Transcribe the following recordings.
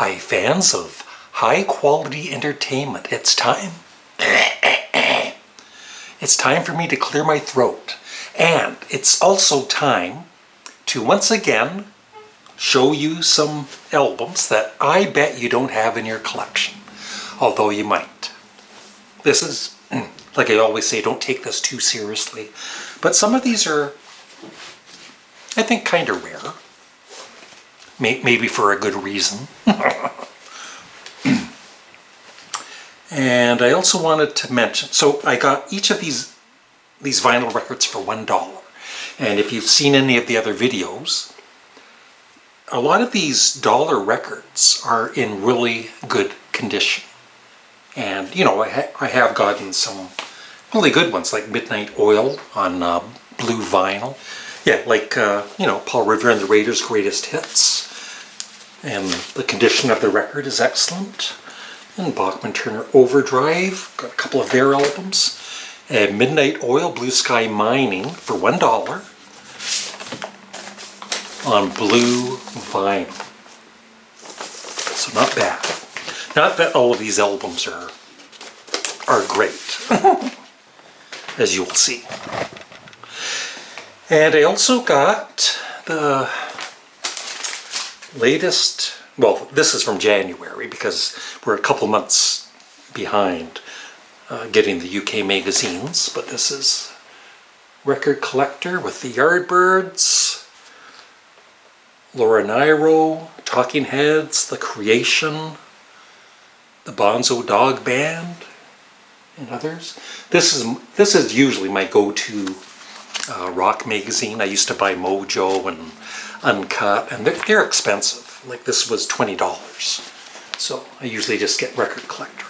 Hi, fans of high-quality entertainment. It's time. It's time for me to clear my throat. And it's also time to once again show you some albums that I bet you don't have in your collection, although you might. This is, like I always say, don't take this too seriously, but some of these are, I think, kind of rare. Maybe for a good reason. And I also wanted to mention, so I got each of these vinyl records for $1. And if you've seen any of the other videos, a lot of these dollar records are in really good condition. And, you know, I have gotten some really good ones, like Midnight Oil on blue vinyl. Yeah, like, you know, Paul Revere and the Raiders' Greatest Hits. And the condition of the record is excellent. And Bachman Turner Overdrive, got a couple of their albums. And Midnight Oil, Blue Sky Mining for $1 on blue vinyl. So not bad. Not that all of these albums are great, as you will see. And I also got the latest, well, this is from January because we're a couple months behind getting the UK magazines, but this is Record Collector with the Yardbirds, Laura Nyro, Talking Heads, The Creation, the Bonzo Dog Band, and others. This is usually my go-to rock magazine. I used to buy Mojo and Uncut, and they're expensive. Like this was $20. So I usually just get Record Collector.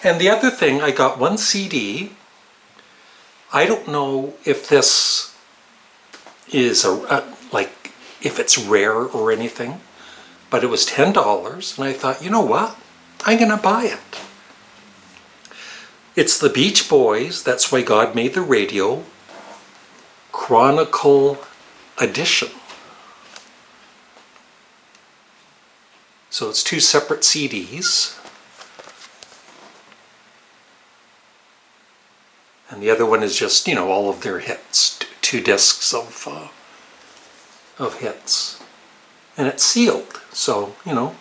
And the other thing, I got one CD. I don't know if this is like if it's rare or anything, but it was $10, and I thought, you know what? I'm gonna buy it. It's the Beach Boys, That's Why God Made the Radio, Chronicle Edition. So it's two separate CDs. And the other one is just, you know, all of their hits. Two discs of hits. And it's sealed, so, you know,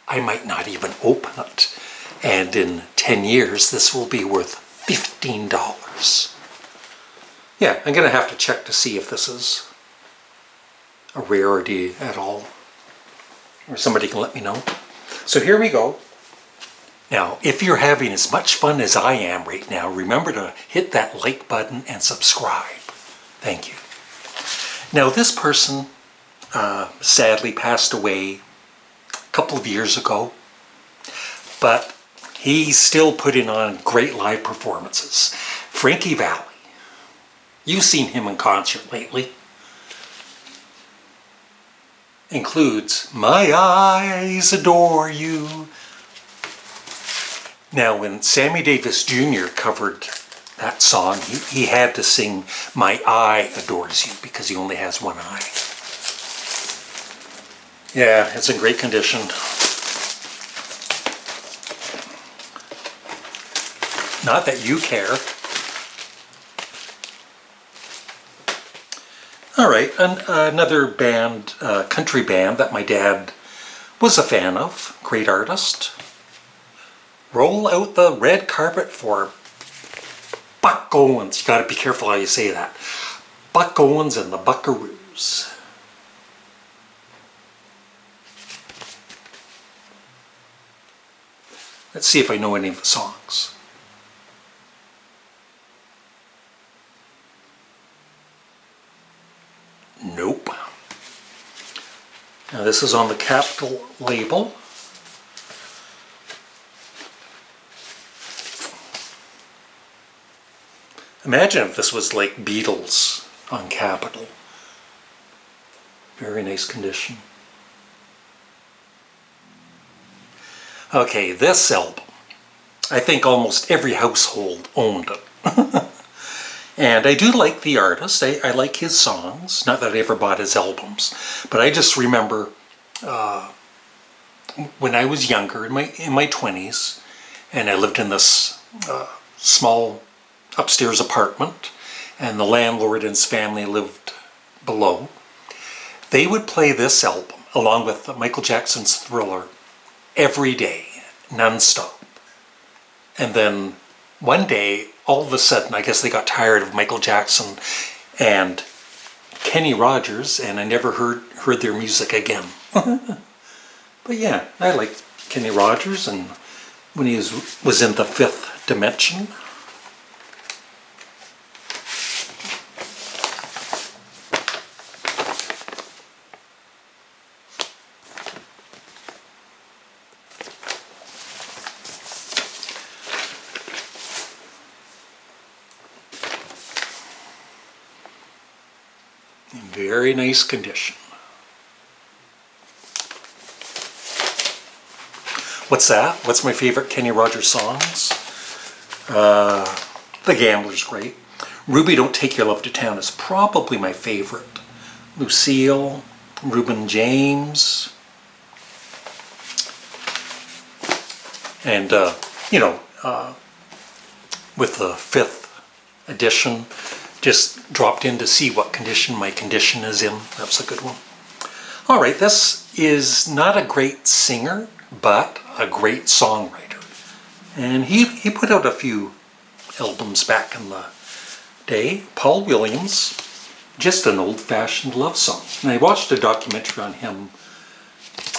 I might not even open it. And in 10 years, this will be worth $15. Yeah, I'm going to have to check to see if this is a rarity at all. Or somebody can let me know. So here we go. Now, if you're having as much fun as I am right now, remember to hit that like button and subscribe. Thank you. Now, this person sadly passed away a couple of years ago, but he's still putting on great live performances. Frankie Valli. You've seen him in concert lately. Includes My Eyes Adore You. Now, when Sammy Davis Jr. covered that song, he had to sing My Eye Adores You because he only has one eye. Yeah, it's in great condition. Not that you care. All right, another band, country band that my dad was a fan of, great artist. Roll Out the Red Carpet for Buck Owens. You gotta be careful how you say that. Buck Owens and the Buckaroos. Let's see if I know any of the songs. Nope. Now this is on the Capitol label. Imagine if this was like Beatles on Capitol. Very nice condition. Okay, this album. I think almost every household owned it. And I do like the artist. I like his songs. Not that I ever bought his albums, but I just remember when I was younger, in my 20s, and I lived in this small upstairs apartment, and the landlord and his family lived below. They would play this album along with Michael Jackson's Thriller every day, nonstop. And then one day, all of a sudden, I guess they got tired of Michael Jackson and Kenny Rogers, and I never heard their music again. But yeah, I liked Kenny Rogers, and when he was in the Fifth Dimension. In very nice condition. What's that? What's my favorite Kenny Rogers songs? The Gambler's great. Ruby Don't Take Your Love to Town is probably my favorite. Lucille, Reuben James. And, with the 5th edition, just dropped in to see what condition my condition is in. That was a good one. All right, this is not a great singer, but a great songwriter. And he put out a few albums back in the day. Paul Williams, just an old-fashioned love song. And I watched a documentary on him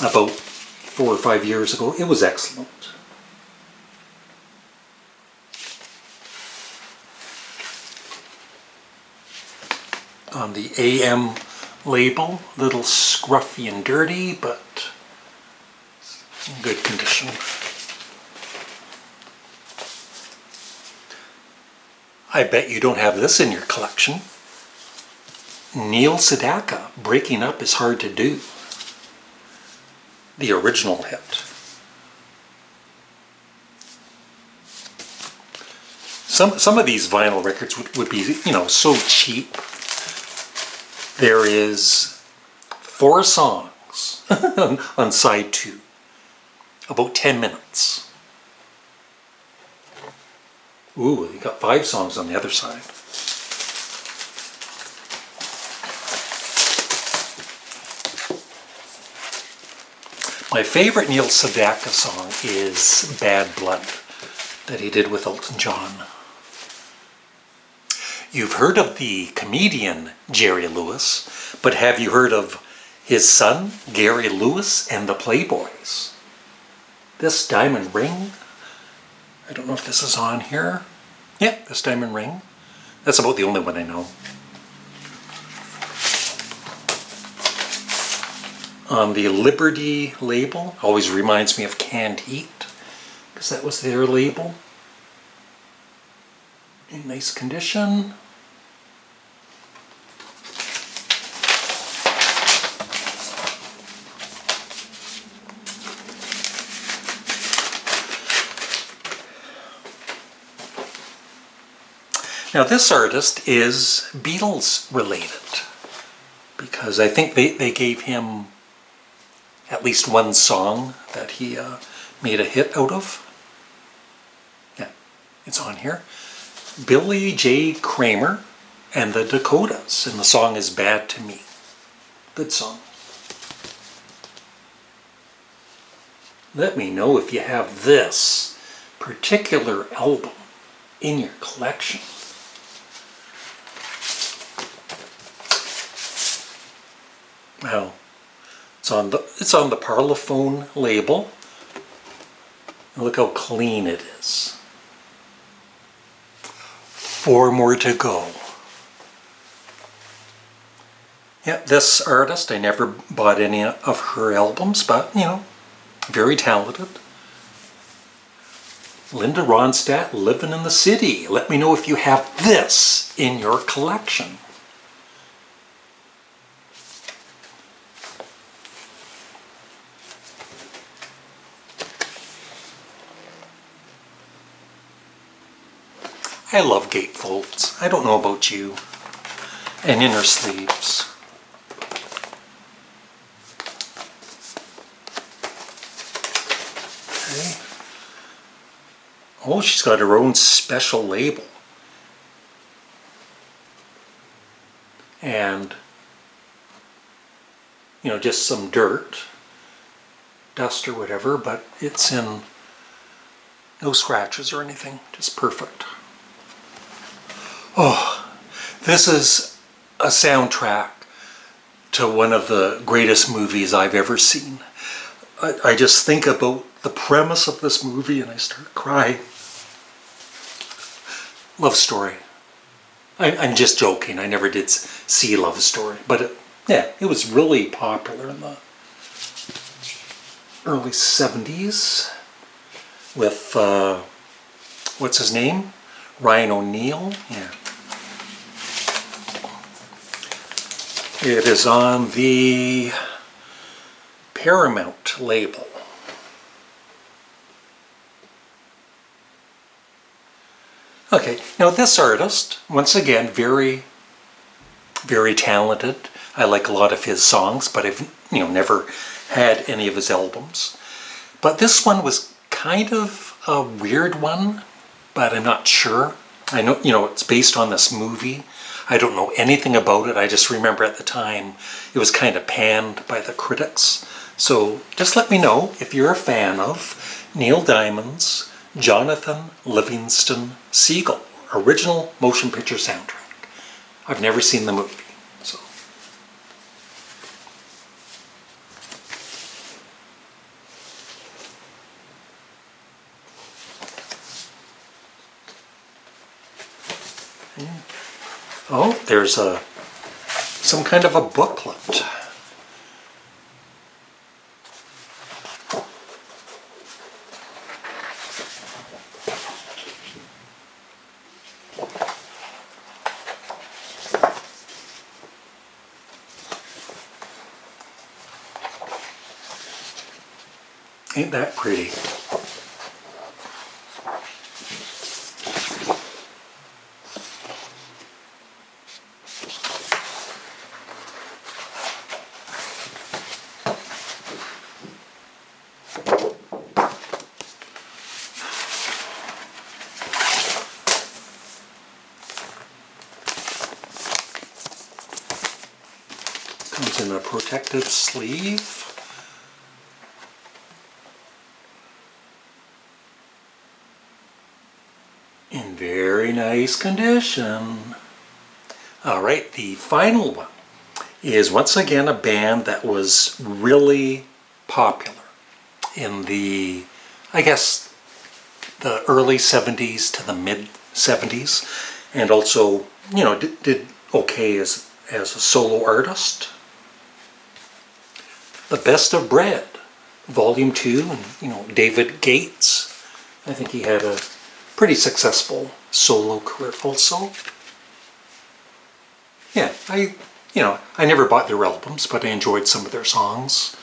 about 4 or 5 years ago. It was excellent. On the AM label, a little scruffy and dirty, but in good condition. I bet you don't have this in your collection. Neil Sedaka, Breaking Up is Hard to Do. The original hit. Some of these vinyl records would be, so cheap. There is 4 songs on side 2, about 10 minutes. Ooh, you got 5 songs on the other side. My favorite Neil Sedaka song is Bad Blood, that he did with Elton John. You've heard of the comedian Jerry Lewis, but have you heard of his son, Gary Lewis, and the Playboys? This diamond ring, I don't know if this is on here. Yeah, this diamond ring. That's about the only one I know. On the Liberty label, always reminds me of Canned Heat, because that was their label. In nice condition. Now this artist is Beatles related, because I think they gave him at least one song that he made a hit out of. Yeah, it's on here. Billy J. Kramer and the Dakotas, and the song is Bad to Me. Good song. Let me know if you have this particular album in your collection. Well, it's on the Parlophone label. And look how clean it is. 4 more to go. Yeah, this artist, I never bought any of her albums, but, very talented. Linda Ronstadt, Living in the City. Let me know if you have this in your collection. I love gatefolds. I don't know about you. And inner sleeves. Okay. Oh, she's got her own special label. And, you know, just some dirt, dust or whatever, but it's in no scratches or anything, just perfect. Oh, this is a soundtrack to one of the greatest movies I've ever seen. I just think about the premise of this movie and I start crying. Love Story. I'm just joking. I never did see Love Story, but it was really popular in the early 70s with, what's his name? Ryan O'Neal. Yeah. It is on the Paramount label. Okay, now this artist, once again, very, very talented. I like a lot of his songs, but I've never had any of his albums. But this one was kind of a weird one, but I'm not sure. I know, it's based on this movie. I don't know anything about it. I just remember at the time it was kind of panned by the critics. So just let me know if you're a fan of Neil Diamond's Jonathan Livingston Seagull original motion picture soundtrack. I've never seen the movie, so. Oh, there's some kind of a booklet. Ain't that pretty? Comes in a protective sleeve. In very nice condition. All right, the final one is once again a band that was really popular in the, I guess, the early 70s to the mid 70s, and also, did okay as a solo artist. The Best of Bread, Volume 2, and David Gates. I think he had a pretty successful solo career also. Yeah, I never bought their albums, but I enjoyed some of their songs.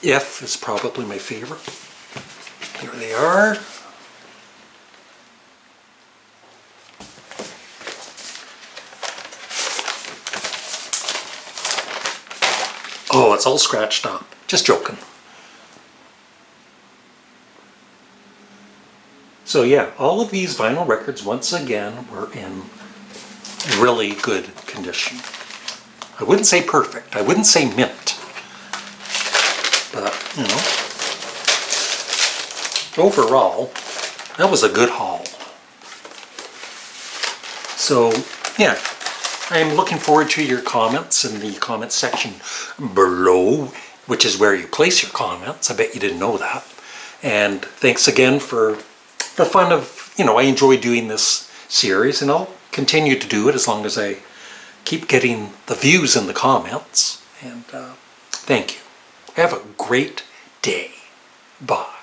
If is probably my favorite. Here they are. Oh, it's all scratched up. Just joking. So yeah, all of these vinyl records, once again, were in really good condition. I wouldn't say perfect. I wouldn't say mint. But, overall, that was a good haul. So, yeah, I'm looking forward to your comments in the comment section below, which is where you place your comments. I bet you didn't know that. And thanks again for the fun of, I enjoy doing this series, and I'll continue to do it as long as I keep getting the views in the comments. And thank you. Have a great day. Bye.